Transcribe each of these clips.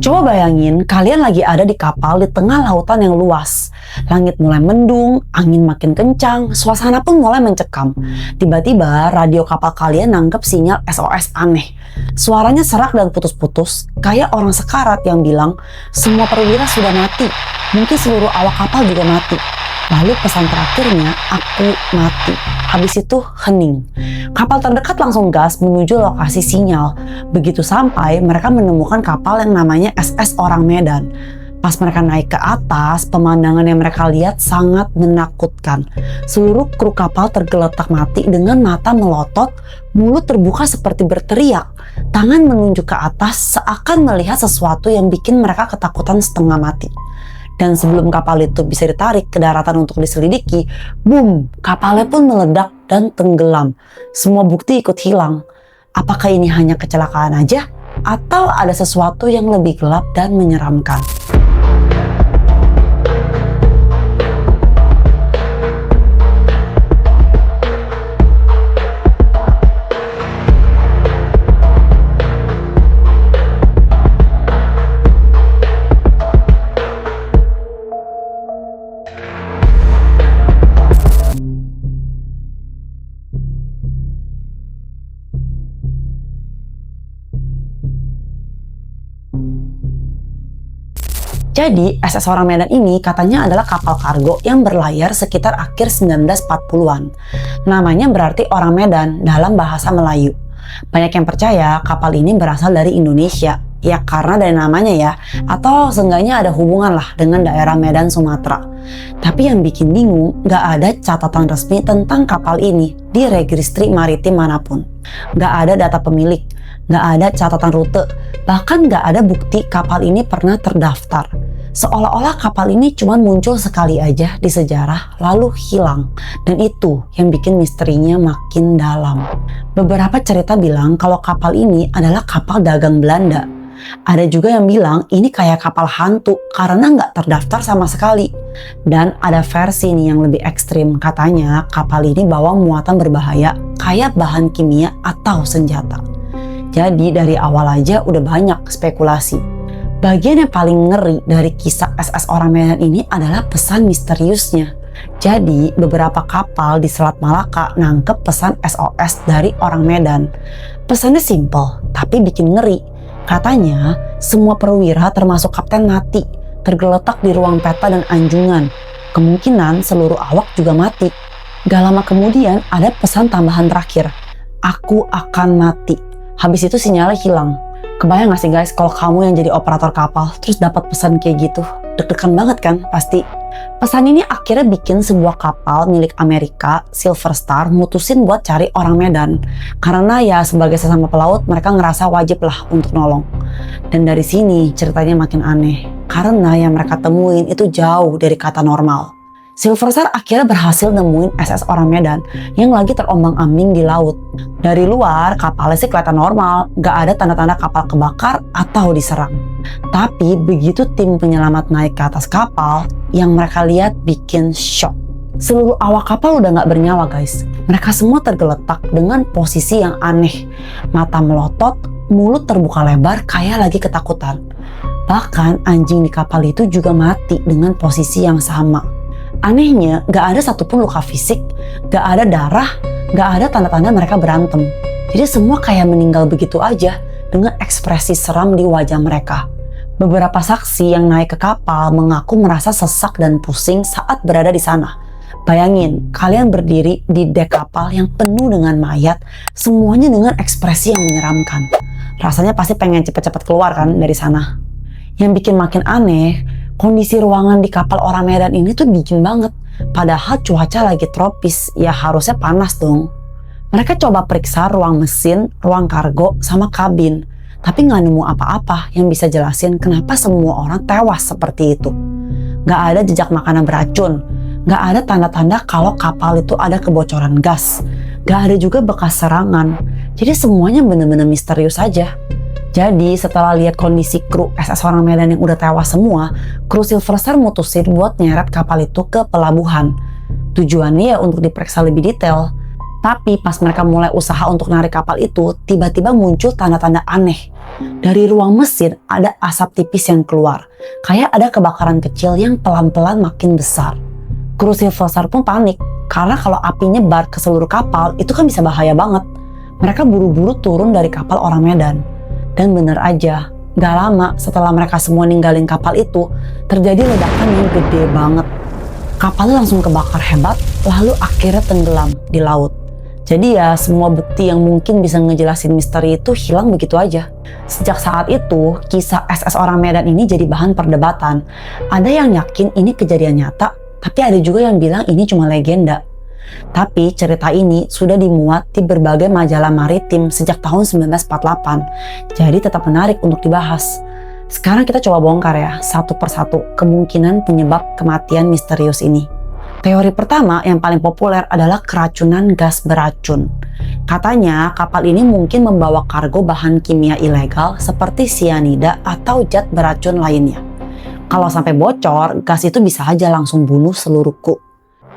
Coba bayangin kalian lagi ada di kapal di tengah lautan yang luas. Langit mulai mendung, angin makin kencang, suasana pun mulai mencekam. Tiba-tiba radio kapal kalian nangkep sinyal SOS aneh. Suaranya serak dan putus-putus, kayak orang sekarat yang bilang semua perwira sudah mati. Mungkin seluruh awak kapal juga mati. Lalu pesan terakhirnya, aku mati. Habis itu hening. Kapal terdekat langsung gas menuju lokasi sinyal. Begitu sampai, mereka menemukan kapal yang namanya SS Orang Medan. Pas mereka naik ke atas, pemandangan yang mereka lihat sangat menakutkan. Seluruh kru kapal tergeletak mati dengan mata melotot, mulut terbuka seperti berteriak. Tangan menunjuk ke atas seakan melihat sesuatu yang bikin mereka ketakutan setengah mati. Dan sebelum kapal itu bisa ditarik ke daratan untuk diselidiki, boom, kapalnya pun meledak dan tenggelam. Semua bukti ikut hilang. Apakah ini hanya kecelakaan aja? Atau ada sesuatu yang lebih gelap dan menyeramkan? Jadi, SS Orang Medan ini katanya adalah kapal kargo yang berlayar sekitar akhir 1940-an. Namanya berarti Orang Medan dalam bahasa Melayu. Banyak yang percaya kapal ini berasal dari Indonesia, ya karena dari namanya ya, atau seenggaknya ada hubungan lah dengan daerah Medan Sumatera. Tapi yang bikin bingung, gak ada catatan resmi tentang kapal ini di registri maritim manapun. Gak ada data pemilik, gak ada catatan rute, bahkan gak ada bukti kapal ini pernah terdaftar. Seolah-olah kapal ini cuma muncul sekali aja di sejarah lalu hilang. Dan itu yang bikin misterinya makin dalam. Beberapa cerita bilang kalau kapal ini adalah kapal dagang Belanda. Ada juga yang bilang ini kayak kapal hantu karena nggak terdaftar sama sekali. Dan ada versi nih yang lebih ekstrim, katanya kapal ini bawa muatan berbahaya kayak bahan kimia atau senjata. Jadi dari awal aja udah banyak spekulasi. Bagian yang paling ngeri dari kisah SS Orang Medan ini adalah pesan misteriusnya. Jadi beberapa kapal di Selat Malaka nangkep pesan SOS dari Orang Medan. Pesannya simple tapi bikin ngeri. Katanya semua perwira termasuk kapten mati, tergeletak di ruang peta dan anjungan. Kemungkinan seluruh awak juga mati. Gak lama kemudian ada pesan tambahan terakhir, aku akan mati. Habis itu sinyalnya hilang. Kebayang gak sih guys kalau kamu yang jadi operator kapal terus dapat pesan kayak gitu? Deg-degan banget kan pasti. Pesan ini akhirnya bikin sebuah kapal milik Amerika, Silver Star, mutusin buat cari Orang Medan. Karena ya sebagai sesama pelaut mereka ngerasa wajib lah untuk nolong. Dan dari sini ceritanya makin aneh. Karena yang mereka temuin itu jauh dari kata normal. Silver Star akhirnya berhasil nemuin SS Orang Medan yang lagi terombang-ambing di laut. Dari luar kapalnya sih kelihatan normal, gak ada tanda-tanda kapal kebakar atau diserang. Tapi begitu tim penyelamat naik ke atas kapal, yang mereka lihat bikin shock. Seluruh awak kapal udah gak bernyawa guys. Mereka semua tergeletak dengan posisi yang aneh. Mata melotot, mulut terbuka lebar kayak lagi ketakutan. Bahkan anjing di kapal itu juga mati dengan posisi yang sama. Anehnya, gak ada satupun luka fisik, gak ada darah, gak ada tanda-tanda mereka berantem. Jadi semua kayak meninggal begitu aja dengan ekspresi seram di wajah mereka. Beberapa saksi yang naik ke kapal mengaku merasa sesak dan pusing saat berada di sana. Bayangin, kalian berdiri di dek kapal yang penuh dengan mayat, semuanya dengan ekspresi yang menyeramkan. Rasanya pasti pengen cepet-cepet keluar kan dari sana. Yang bikin makin aneh, kondisi ruangan di kapal Orang Medan ini tuh dingin banget. Padahal cuaca lagi tropis, ya harusnya panas dong. Mereka coba periksa ruang mesin, ruang kargo, sama kabin. Tapi nggak nemu apa-apa yang bisa jelasin kenapa semua orang tewas seperti itu. Nggak ada jejak makanan beracun. Nggak ada tanda-tanda kalau kapal itu ada kebocoran gas. Nggak ada juga bekas serangan. Jadi semuanya bener-bener misterius aja. Jadi setelah lihat kondisi kru SS Orang Medan yang udah tewas semua, kru Silver Star mutusin buat nyeret kapal itu ke pelabuhan. Tujuannya ya untuk diperiksa lebih detail. Tapi pas mereka mulai usaha untuk narik kapal itu, tiba-tiba muncul tanda-tanda aneh. Dari ruang mesin ada asap tipis yang keluar, kayak ada kebakaran kecil yang pelan-pelan makin besar. Kru Silver Star pun panik, karena kalau api nyebar ke seluruh kapal itu kan bisa bahaya banget. Mereka buru-buru turun dari kapal orang Medan. Dan bener aja, gak lama setelah mereka semua ninggalin kapal itu, terjadi ledakan yang gede banget. Kapalnya langsung kebakar hebat, lalu akhirnya tenggelam di laut. Jadi ya semua bukti yang mungkin bisa ngejelasin misteri itu hilang begitu aja. Sejak saat itu, kisah SS orang Medan ini jadi bahan perdebatan. Ada yang yakin ini kejadian nyata, tapi ada juga yang bilang ini cuma legenda. Tapi cerita ini sudah dimuat di berbagai majalah maritim sejak tahun 1948, jadi tetap menarik untuk dibahas. Sekarang kita coba bongkar ya, satu persatu kemungkinan penyebab kematian misterius ini. Teori pertama yang paling populer adalah keracunan gas beracun. Katanya kapal ini mungkin membawa kargo bahan kimia ilegal seperti sianida atau zat beracun lainnya. Kalau sampai bocor, gas itu bisa aja langsung bunuh seluruh kru.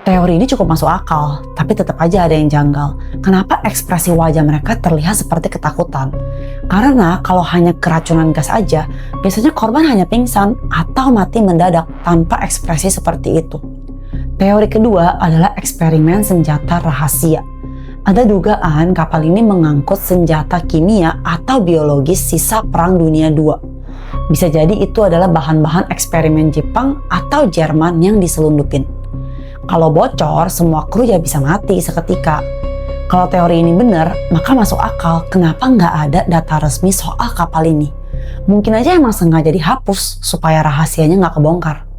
Teori ini cukup masuk akal, tapi tetap aja ada yang janggal. Kenapa ekspresi wajah mereka terlihat seperti ketakutan? Karena kalau hanya keracunan gas aja, biasanya korban hanya pingsan atau mati mendadak tanpa ekspresi seperti itu. Teori kedua adalah eksperimen senjata rahasia. Ada dugaan kapal ini mengangkut senjata kimia atau biologis sisa Perang Dunia II. Bisa jadi itu adalah bahan-bahan eksperimen Jepang atau Jerman yang diselundupin. Kalau bocor, semua kru ya bisa mati seketika. Kalau teori ini benar, maka masuk akal kenapa nggak ada data resmi soal kapal ini. Mungkin aja emang sengaja dihapus supaya rahasianya nggak kebongkar.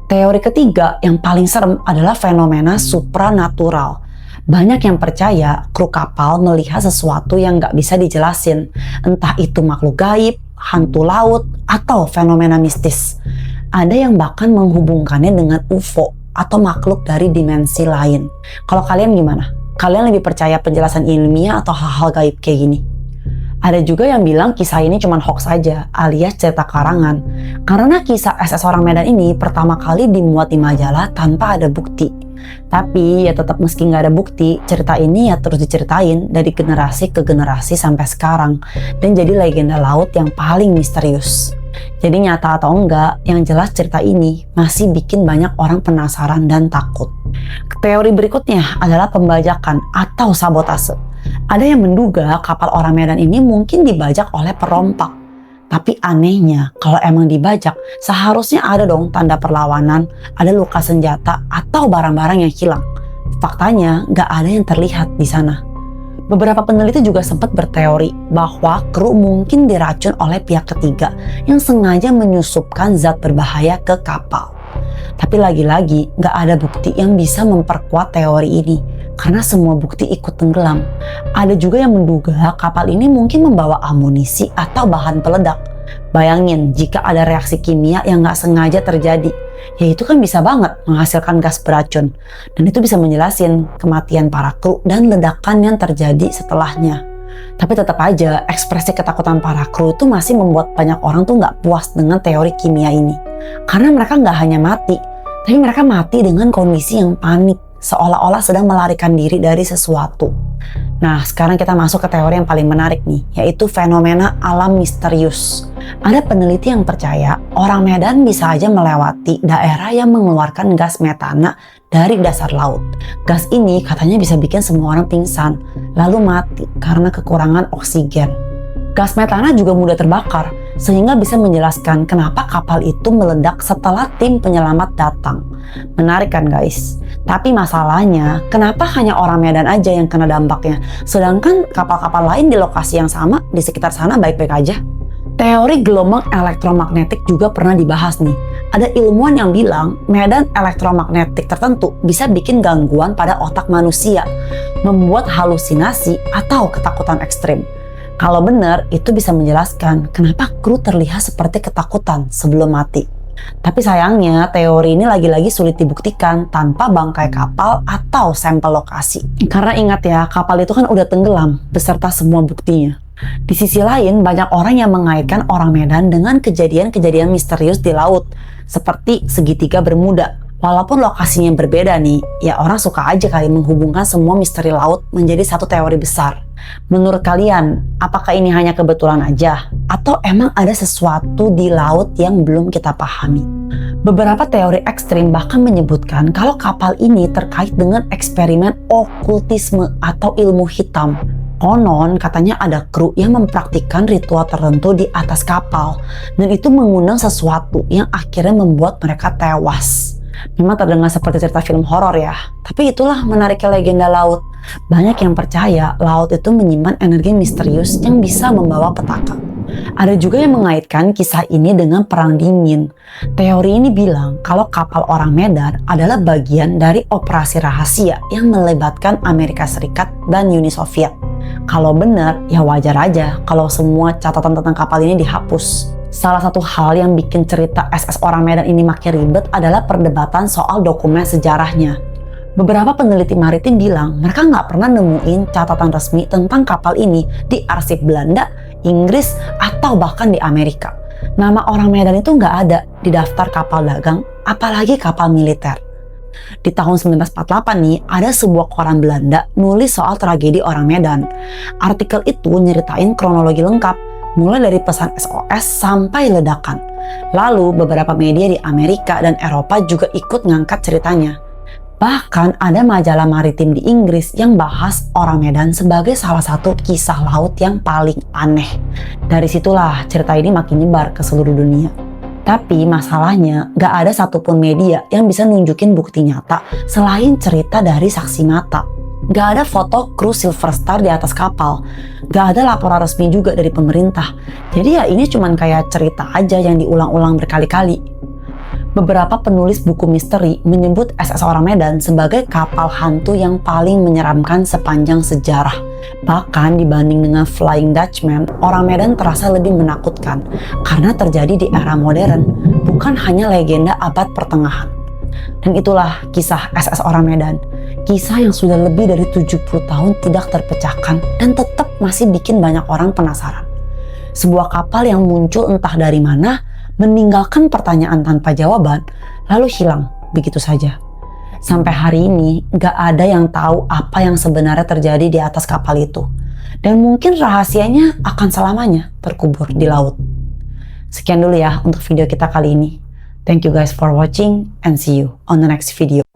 Teori ketiga yang paling serem adalah fenomena supranatural. Banyak yang percaya kru kapal melihat sesuatu yang nggak bisa dijelasin. Entah itu makhluk gaib, hantu laut, atau fenomena mistis. Ada yang bahkan menghubungkannya dengan UFO atau makhluk dari dimensi lain. Kalau kalian gimana? Kalian lebih percaya penjelasan ilmiah atau hal-hal gaib kayak gini? Ada juga yang bilang kisah ini cuma hoax aja, alias cerita karangan. Karena kisah SS orang Medan ini pertama kali dimuat di majalah tanpa ada bukti. Tapi ya tetap meski nggak ada bukti, cerita ini ya terus diceritain dari generasi ke generasi sampai sekarang. Dan jadi legenda laut yang paling misterius. Jadi nyata atau enggak, yang jelas cerita ini masih bikin banyak orang penasaran dan takut. Teori berikutnya adalah pembajakan atau sabotase. Ada yang menduga kapal orang Medan ini mungkin dibajak oleh perompak. Tapi anehnya, kalau emang dibajak, seharusnya ada dong tanda perlawanan, ada luka senjata atau barang-barang yang hilang. Faktanya, nggak ada yang terlihat di sana. Beberapa peneliti juga sempat berteori bahwa kru mungkin diracun oleh pihak ketiga yang sengaja menyusupkan zat berbahaya ke kapal. Tapi lagi-lagi nggak ada bukti yang bisa memperkuat teori ini karena semua bukti ikut tenggelam. Ada juga yang menduga kapal ini mungkin membawa amunisi atau bahan peledak. Bayangin jika ada reaksi kimia yang nggak sengaja terjadi, ya itu kan bisa banget menghasilkan gas beracun. Dan itu bisa menjelasin kematian para kru dan ledakan yang terjadi setelahnya. Tapi tetap aja ekspresi ketakutan para kru itu masih membuat banyak orang tuh nggak puas dengan teori kimia ini. Karena mereka nggak hanya mati, tapi mereka mati dengan kondisi yang panik, seolah-olah sedang melarikan diri dari sesuatu. Nah, sekarang kita masuk ke teori yang paling menarik nih, yaitu fenomena alam misterius. Ada peneliti yang percaya orang Medan bisa aja melewati daerah yang mengeluarkan gas metana dari dasar laut. Gas ini katanya bisa bikin semua orang pingsan, lalu mati karena kekurangan oksigen. Gas metana juga mudah terbakar, sehingga bisa menjelaskan kenapa kapal itu meledak setelah tim penyelamat datang. Menarik kan guys? Tapi masalahnya, kenapa hanya orang Medan aja yang kena dampaknya? Sedangkan kapal-kapal lain di lokasi yang sama, di sekitar sana baik-baik aja. Teori gelombang elektromagnetik juga pernah dibahas nih. Ada ilmuwan yang bilang medan elektromagnetik tertentu bisa bikin gangguan pada otak manusia, membuat halusinasi atau ketakutan ekstrim. Kalau benar, itu bisa menjelaskan kenapa kru terlihat seperti ketakutan sebelum mati. Tapi sayangnya, teori ini lagi-lagi sulit dibuktikan tanpa bangkai kapal atau sampel lokasi. Karena ingat ya, kapal itu kan udah tenggelam beserta semua buktinya. Di sisi lain, banyak orang yang mengaitkan orang Medan dengan kejadian-kejadian misterius di laut, seperti segitiga Bermuda. Walaupun lokasinya berbeda nih, ya orang suka aja kali menghubungkan semua misteri laut menjadi satu teori besar. Menurut kalian, apakah ini hanya kebetulan aja? Atau emang ada sesuatu di laut yang belum kita pahami? Beberapa teori ekstrim bahkan menyebutkan kalau kapal ini terkait dengan eksperimen okultisme atau ilmu hitam. Konon katanya ada kru yang mempraktikkan ritual tertentu di atas kapal, dan itu mengundang sesuatu yang akhirnya membuat mereka tewas. Memang terdengar seperti cerita film horor ya, tapi itulah menariknya legenda laut. Banyak yang percaya laut itu menyimpan energi misterius yang bisa membawa petaka. Ada juga yang mengaitkan kisah ini dengan Perang Dingin. Teori ini bilang kalau kapal orang Medan adalah bagian dari operasi rahasia yang melibatkan Amerika Serikat dan Uni Soviet. Kalau benar, ya wajar aja kalau semua catatan tentang kapal ini dihapus. Salah satu hal yang bikin cerita SS Orang Medan ini makin ribet adalah perdebatan soal dokumen sejarahnya. Beberapa peneliti maritim bilang mereka nggak pernah nemuin catatan resmi tentang kapal ini di arsip Belanda, Inggris, atau bahkan di Amerika. Nama Orang Medan itu nggak ada di daftar kapal dagang, apalagi kapal militer. Di tahun 1948 nih, ada sebuah koran Belanda nulis soal tragedi Orang Medan. Artikel itu nyeritain kronologi lengkap, mulai dari pesan SOS sampai ledakan. Lalu beberapa media di Amerika dan Eropa juga ikut ngangkat ceritanya. Bahkan ada majalah maritim di Inggris yang bahas Orang Medan sebagai salah satu kisah laut yang paling aneh. Dari situlah cerita ini makin nyebar ke seluruh dunia. Tapi masalahnya gak ada satupun media yang bisa nunjukin bukti nyata selain cerita dari saksi mata. Gak ada foto kru Silver Star di atas kapal. Gak ada laporan resmi juga dari pemerintah. Jadi ya ini cuman kayak cerita aja yang diulang-ulang berkali-kali. Beberapa penulis buku misteri menyebut SS Orang Medan sebagai kapal hantu yang paling menyeramkan sepanjang sejarah. Bahkan dibanding dengan Flying Dutchman, Orang Medan terasa lebih menakutkan karena terjadi di era modern, bukan hanya legenda abad pertengahan. Dan itulah kisah SS Orang Medan. Kisah yang sudah lebih dari 70 tahun tidak terpecahkan dan tetap masih bikin banyak orang penasaran. Sebuah kapal yang muncul entah dari mana, meninggalkan pertanyaan tanpa jawaban, lalu hilang begitu saja. Sampai hari ini gak ada yang tahu apa yang sebenarnya terjadi di atas kapal itu. Dan mungkin rahasianya akan selamanya terkubur di laut. Sekian dulu ya untuk video kita kali ini. Thank you guys for watching and see you on the next video.